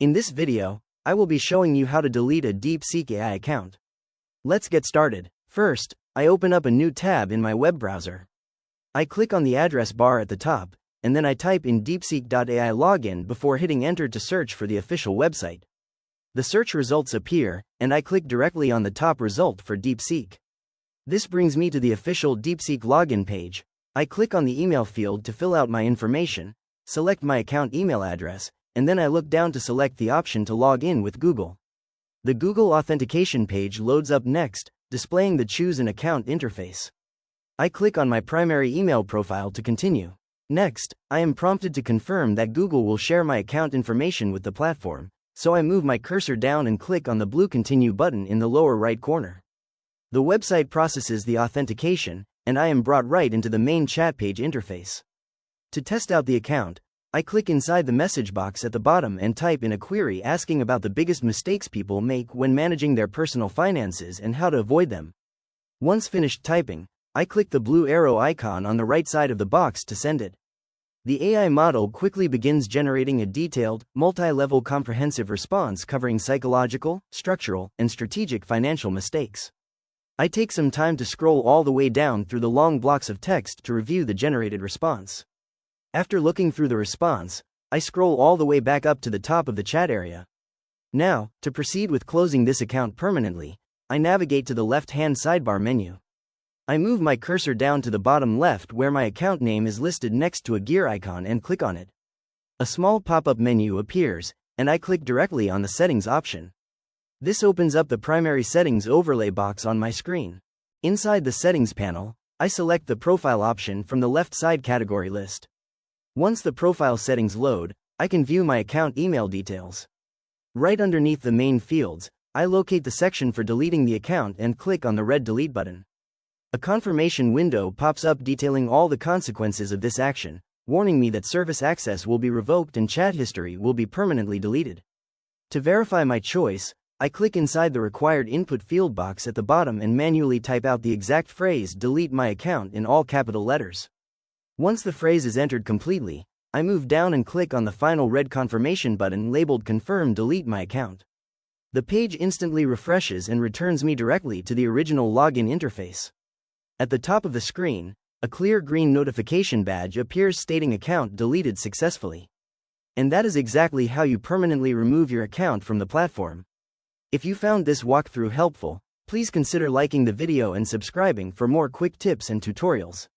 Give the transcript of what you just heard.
In this video, I will be showing you how to delete a Deepseek AI account. Let's get started. First, I open up a new tab in my web browser. I click on the address bar at the top, and then I type in deepseek.ai login before hitting enter to search for the official website. The search results appear, and I click directly on the top result for Deepseek. This brings me to the official Deepseek login page. I click on the email field to fill out my information, select my account email address, and then I look down to select the option to log in with Google. The Google authentication page loads up next, displaying the Choose an Account interface. I click on my primary email profile to continue. Next, I am prompted to confirm that Google will share my account information with the platform, so I move my cursor down and click on the blue Continue button in the lower right corner. The website processes the authentication, and I am brought right into the main chat page interface. To test out the account, I click inside the message box at the bottom and type in a query asking about the biggest mistakes people make when managing their personal finances and how to avoid them. Once finished typing, I click the blue arrow icon on the right side of the box to send it. The AI model quickly begins generating a detailed, multi-level comprehensive response covering psychological, structural, and strategic financial mistakes. I take some time to scroll all the way down through the long blocks of text to review the generated response. After looking through the response, I scroll all the way back up to the top of the chat area. Now, to proceed with closing this account permanently, I navigate to the left-hand sidebar menu. I move my cursor down to the bottom left where my account name is listed next to a gear icon and click on it. A small pop-up menu appears, and I click directly on the Settings option. This opens up the primary settings overlay box on my screen. Inside the Settings panel, I select the Profile option from the left side category list. Once the profile settings load, I can view my account email details. Right underneath the main fields, I locate the section for deleting the account and click on the red Delete button. A confirmation window pops up detailing all the consequences of this action, warning me that service access will be revoked and chat history will be permanently deleted. To verify my choice, I click inside the required input field box at the bottom and manually type out the exact phrase "delete my account" in all capital letters. Once the phrase is entered completely, I move down and click on the final red confirmation button labeled Confirm Delete My Account. The page instantly refreshes and returns me directly to the original login interface. At the top of the screen, a clear green notification badge appears stating account deleted successfully. And that is exactly how you permanently remove your account from the platform. If you found this walkthrough helpful, please consider liking the video and subscribing for more quick tips and tutorials.